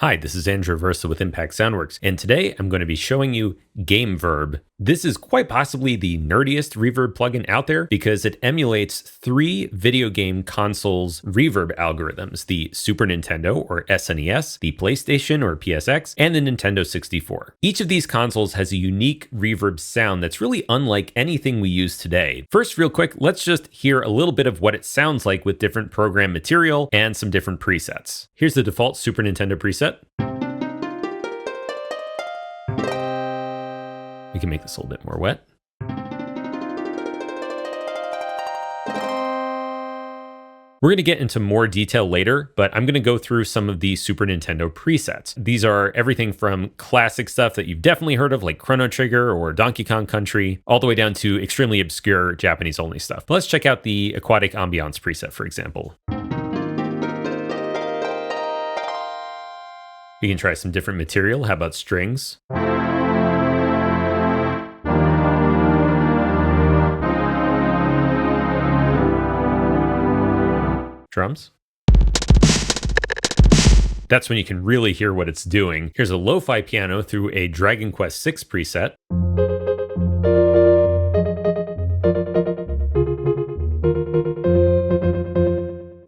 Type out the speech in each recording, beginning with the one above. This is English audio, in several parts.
Hi, this is Andrew Versa with Impact Soundworks, and today I'm going to be showing you GameVerb. This is quite possibly the nerdiest reverb plugin out there because it emulates 3 video game consoles' reverb algorithms, the Super Nintendo or SNES, the PlayStation or PSX, and the Nintendo 64. Each of these consoles has a unique reverb sound that's really unlike anything we use today. First, real quick, let's just hear a little bit of what it sounds like with different program material and some different presets. Here's the default Super Nintendo preset. We can make this a little bit more wet. We're going to get into more detail later, but I'm going to go through some of the Super Nintendo presets. These are everything from classic stuff that you've definitely heard of, like Chrono Trigger or Donkey Kong Country, all the way down to extremely obscure Japanese-only stuff. But let's check out the Aquatic Ambiance preset, for example. We can try some different material. How about strings? Drums. That's when you can really hear what it's doing. Here's a lo-fi piano through a Dragon Quest VI preset.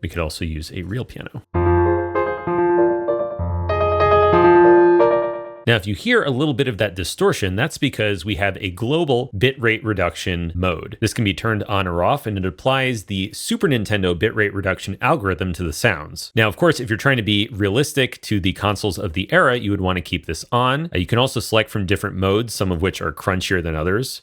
We could also use a real piano. Now, if you hear a little bit of that distortion, that's because we have a global bitrate reduction mode. This can be turned on or off, and it applies the Super Nintendo bitrate reduction algorithm to the sounds. Now, of course, if you're trying to be realistic to the consoles of the era, you would want to keep this on. You can also select from different modes, some of which are crunchier than others.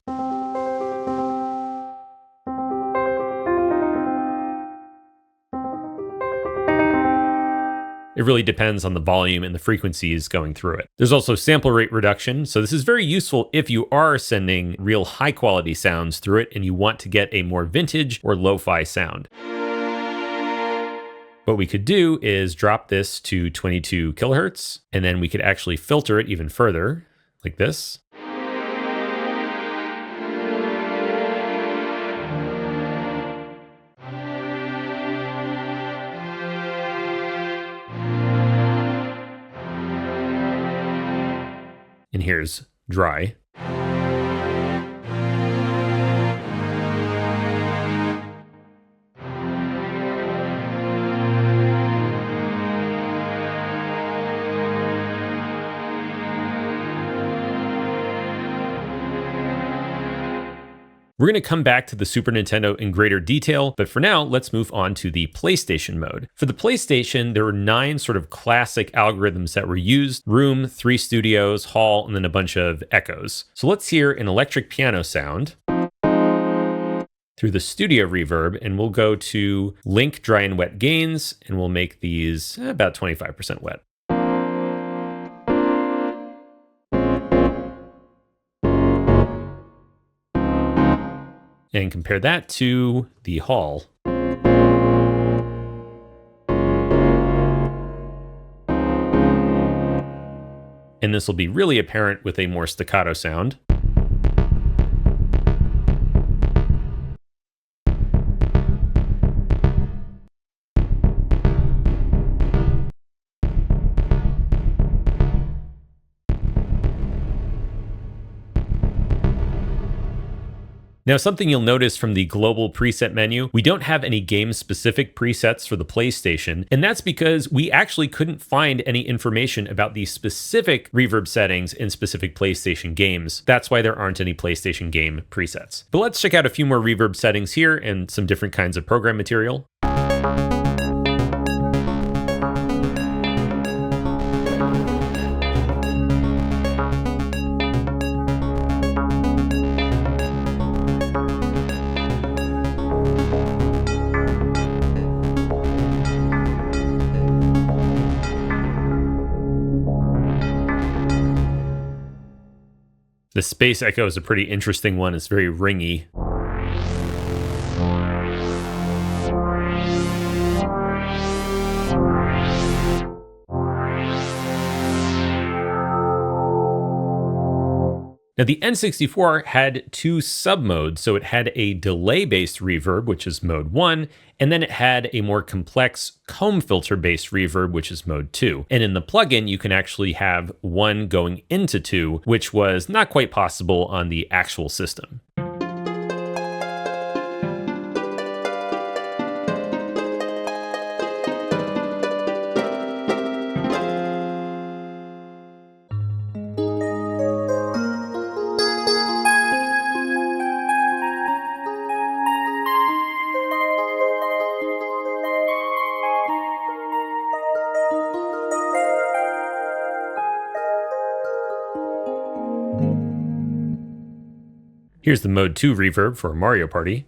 It really depends on the volume and the frequencies going through it. There's also sample rate reduction. So this is very useful if you are sending real high quality sounds through it and you want to get a more vintage or lo-fi sound. What we could do is drop this to 22 kilohertz, and then we could actually filter it even further, like this. And here's dry. We're going to come back to the Super Nintendo in greater detail, but for now, let's move on to the PlayStation mode. For the PlayStation, there were 9 sort of classic algorithms that were used: room, 3 studios, hall, and then a bunch of echoes. So let's hear an electric piano sound through the studio reverb, and we'll go to link dry and wet gains, and we'll make these about 25% wet. And compare that to the hall. And this will be really apparent with a more staccato sound. Now, something you'll notice from the global preset menu, we don't have any game-specific presets for the PlayStation, and that's because we actually couldn't find any information about the specific reverb settings in specific PlayStation games. That's why there aren't any PlayStation game presets. But let's check out a few more reverb settings here and some different kinds of program material. The space echo is a pretty interesting one. It's very ringy. Now, the N64 had two sub-modes, so it had a delay-based reverb, which is mode 1, and then it had a more complex comb filter-based reverb, which is mode 2. And in the plugin, you can actually have one going into 2, which was not quite possible on the actual system. Here's the mode 2 reverb for Mario Party.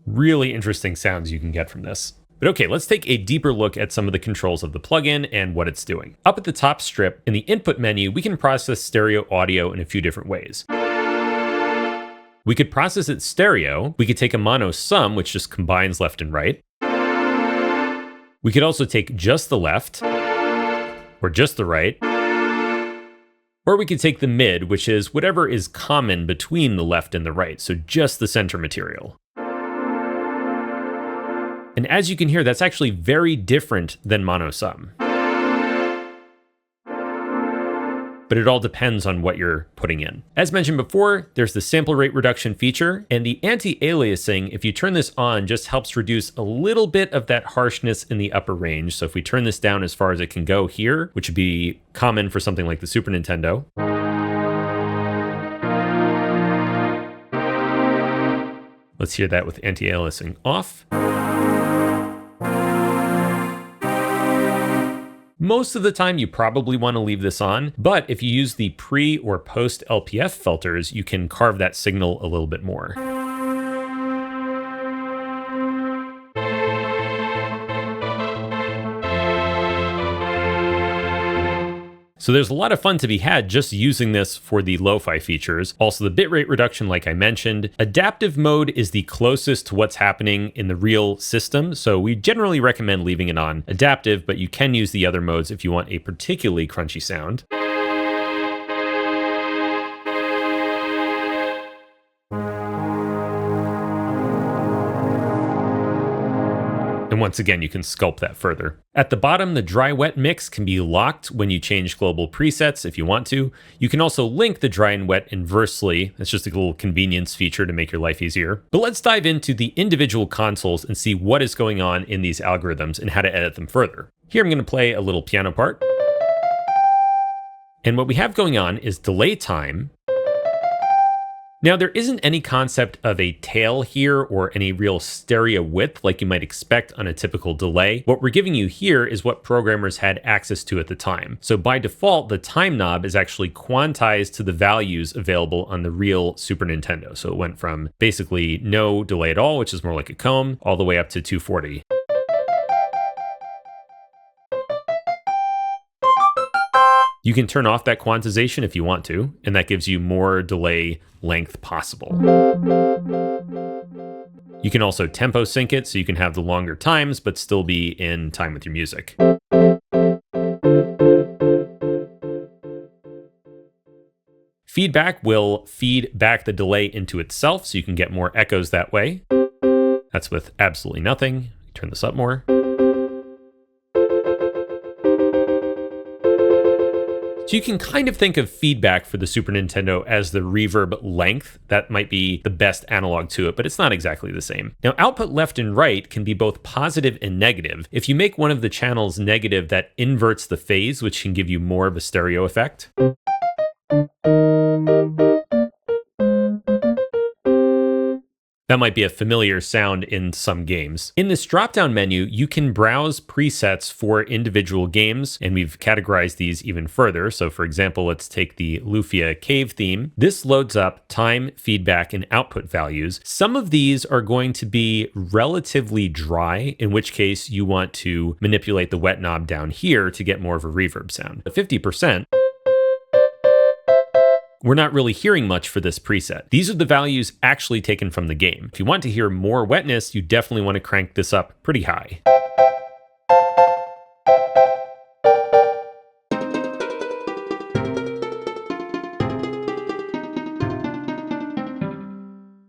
Really interesting sounds you can get from this. But okay, let's take a deeper look at some of the controls of the plugin and what it's doing. Up at the top strip, in the input menu, we can process stereo audio in a few different ways. We could process it stereo. We could take a mono sum, which just combines left and right. We could also take just the left, or just the right. Or we could take the mid, which is whatever is common between the left and the right, so just the center material. And as you can hear, that's actually very different than mono sum. But it all depends on what you're putting in. As mentioned before, there's the sample rate reduction feature, and the anti-aliasing, if you turn this on, just helps reduce a little bit of that harshness in the upper range. So if we turn this down as far as it can go here, which would be common for something like the Super Nintendo. Let's hear that with anti-aliasing off. Most of the time, you probably want to leave this on, but if you use the pre or post LPF filters, you can carve that signal a little bit more. So there's a lot of fun to be had just using this for the lo-fi features. Also the bitrate reduction, like I mentioned. Adaptive mode is the closest to what's happening in the real system, so we generally recommend leaving it on adaptive, but you can use the other modes if you want a particularly crunchy sound. And once again, you can sculpt that further. At the bottom, the dry-wet mix can be locked when you change global presets if you want to. You can also link the dry and wet inversely. That's just a little convenience feature to make your life easier. But let's dive into the individual consoles and see what is going on in these algorithms and how to edit them further. Here I'm going to play a little piano part. And what we have going on is delay time. Now, there isn't any concept of a tail here or any real stereo width like you might expect on a typical delay. What we're giving you here is what programmers had access to at the time. So by default, the time knob is actually quantized to the values available on the real Super Nintendo. So it went from basically no delay at all, which is more like a comb, all the way up to 240. You can turn off that quantization if you want to, and that gives you more delay length possible. You can also tempo sync it so you can have the longer times, but still be in time with your music. Feedback will feed back the delay into itself so you can get more echoes that way. That's with absolutely nothing. Turn this up more. So you can kind of think of feedback for the Super Nintendo as the reverb length. That might be the best analog to it, but it's not exactly the same. Now, output left and right can be both positive and negative. If you make one of the channels negative, that inverts the phase, which can give you more of a stereo effect. That might be a familiar sound in some games. In this drop-down menu, you can browse presets for individual games, and we've categorized these even further. So for example, let's take the Lufia cave theme. This loads up time, feedback, and output values. Some of these are going to be relatively dry, in which case you want to manipulate the wet knob down here to get more of a reverb sound. At 50%, we're not really hearing much for this preset. These are the values actually taken from the game. If you want to hear more wetness, you definitely want to crank this up pretty high.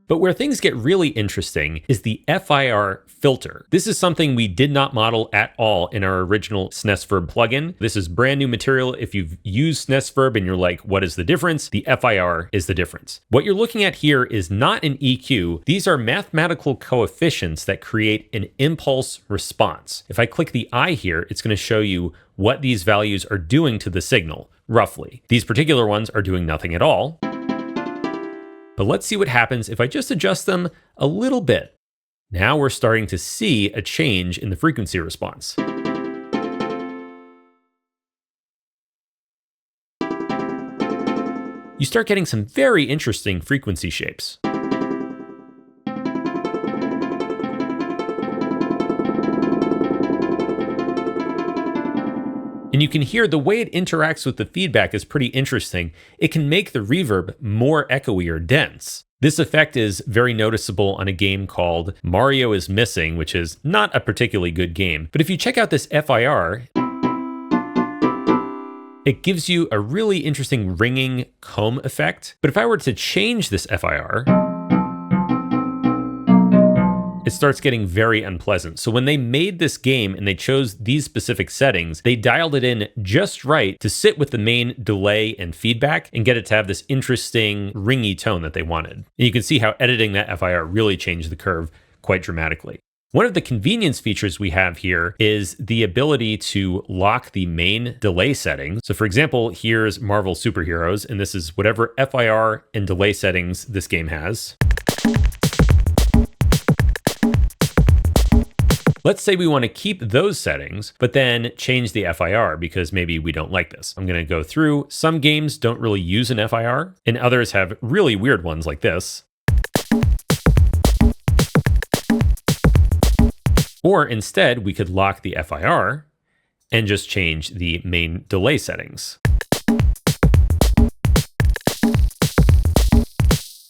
But where things get really interesting is the FIR filter. This is something we did not model at all in our original SNES Verb plugin. This is brand new material. If you've used SNES Verb and you're like, what is the difference? The FIR is the difference. What you're looking at here is not an EQ. These are mathematical coefficients that create an impulse response. If I click the eye here, it's going to show you what these values are doing to the signal, roughly. These particular ones are doing nothing at all. But let's see what happens if I just adjust them a little bit. Now we're starting to see a change in the frequency response. You start getting some very interesting frequency shapes. And you can hear the way it interacts with the feedback is pretty interesting. It can make the reverb more echoey or dense. This effect is very noticeable on a game called Mario is Missing, which is not a particularly good game. But if you check out this FIR, it gives you a really interesting ringing comb effect. But if I were to change this FIR, it starts getting very unpleasant. So when they made this game and they chose these specific settings, they dialed it in just right to sit with the main delay and feedback and get it to have this interesting ringy tone that they wanted. And you can see how editing that FIR really changed the curve quite dramatically. One of the convenience features we have here is the ability to lock the main delay settings. So for example, here's Marvel Superheroes, and this is whatever FIR and delay settings this game has. Let's say we want to keep those settings, but then change the FIR because maybe we don't like this. I'm going to go through. Some games don't really use an FIR, and others have really weird ones like this. Or instead, we could lock the FIR and just change the main delay settings.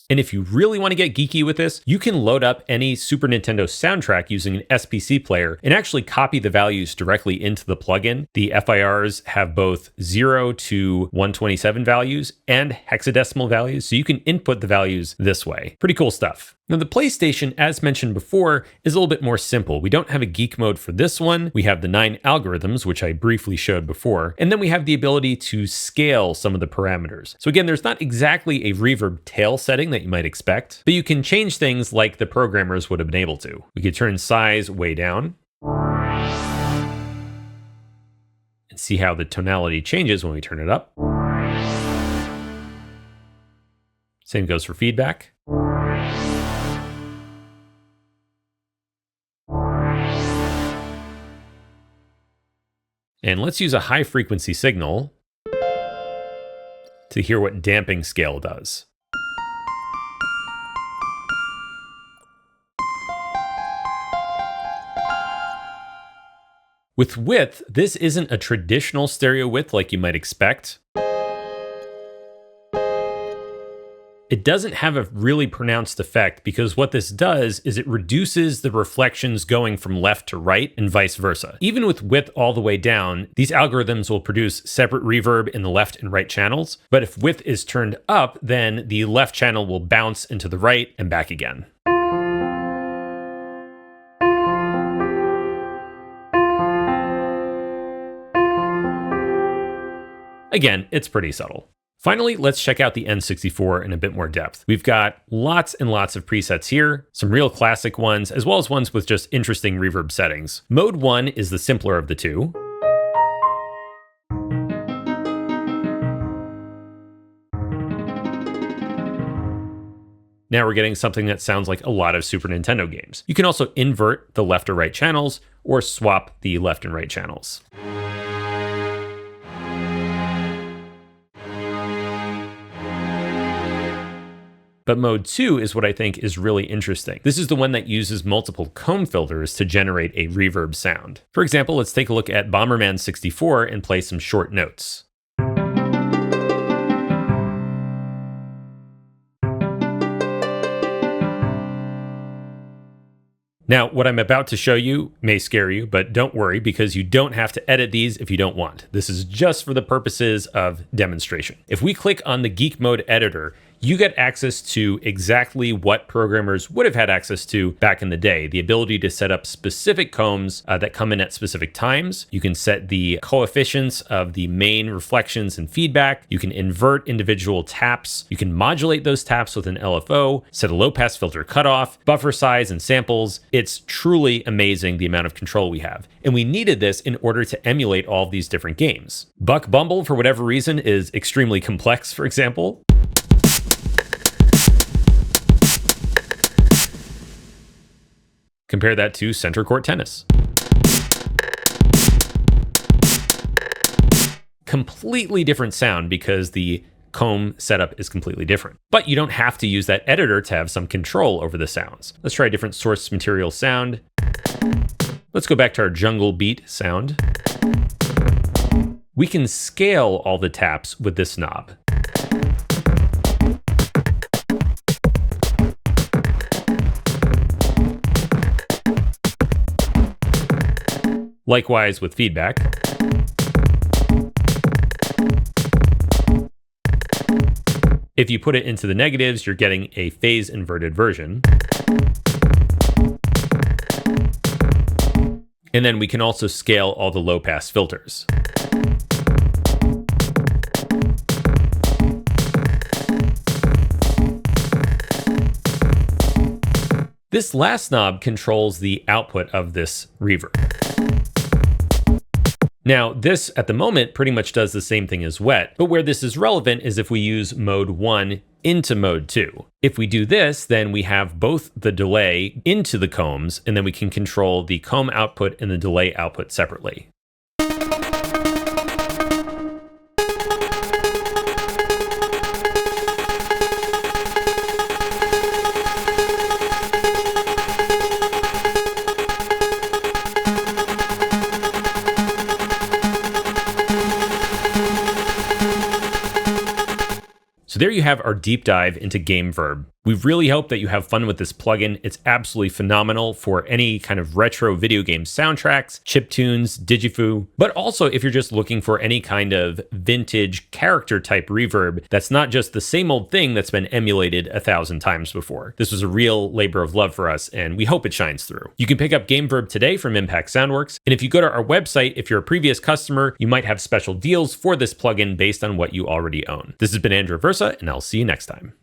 And if you really want to get geeky with this, you can load up any Super Nintendo soundtrack using an SPC player and actually copy the values directly into the plugin. The FIRs have both 0 to 127 values and hexadecimal values, so you can input the values this way. Pretty cool stuff. Now the PlayStation, as mentioned before, is a little bit more simple. We don't have a Geek Mode for this one. We have the 9 algorithms, which I briefly showed before, and then we have the ability to scale some of the parameters. So again, there's not exactly a reverb tail setting that you might expect, but you can change things like the programmers would have been able to. We could turn size way down and see how the tonality changes when we turn it up. Same goes for feedback. And let's use a high frequency signal to hear what damping scale does. With width, this isn't a traditional stereo width like you might expect. It doesn't have a really pronounced effect because what this does is it reduces the reflections going from left to right and vice versa. Even with width all the way down, these algorithms will produce separate reverb in the left and right channels. But if width is turned up, then the left channel will bounce into the right and back again. Again, it's pretty subtle. Finally, let's check out the N64 in a bit more depth. We've got lots and lots of presets here, some real classic ones, as well as ones with just interesting reverb settings. Mode 1 is the simpler of the two. Now we're getting something that sounds like a lot of Super Nintendo games. You can also invert the left or right channels or swap the left and right channels. But mode 2 is what I think is really interesting. This is the one that uses multiple comb filters to generate a reverb sound. For example, let's take a look at Bomberman 64 and play some short notes. Now, what I'm about to show you may scare you, but don't worry because you don't have to edit these if you don't want. This is just for the purposes of demonstration. If we click on the Geek Mode editor, you get access to exactly what programmers would have had access to back in the day. The ability to set up specific combs that come in at specific times. You can set the coefficients of the main reflections and feedback. You can invert individual taps. You can modulate those taps with an LFO, set a low pass filter cutoff, buffer size and samples. It's truly amazing the amount of control we have. And we needed this in order to emulate all of these different games. Buck Bumble, for whatever reason, is extremely complex, for example. Compare that to center court tennis. Completely different sound because the comb setup is completely different. But you don't have to use that editor to have some control over the sounds. Let's try a different source material sound. Let's go back to our jungle beat sound. We can scale all the taps with this knob. Likewise with feedback. If you put it into the negatives, you're getting a phase inverted version. And then we can also scale all the low pass filters. This last knob controls the output of this reverb. Now, this at the moment pretty much does the same thing as wet, but where this is relevant is if we use mode 1 into mode 2. If we do this, then we have both the delay into the combs, and then we can control the comb output and the delay output separately. So there you have our deep dive into GameVerb. We really hope that you have fun with this plugin. It's absolutely phenomenal for any kind of retro video game soundtracks, chiptunes, digifoo, but also if you're just looking for any kind of vintage character type reverb that's not just the same old thing that's been emulated 1,000 times before. This was a real labor of love for us, and we hope it shines through. You can pick up GameVerb today from Impact Soundworks, and if you go to our website, if you're a previous customer, you might have special deals for this plugin based on what you already own. This has been Andrew Versa, and I'll see you next time.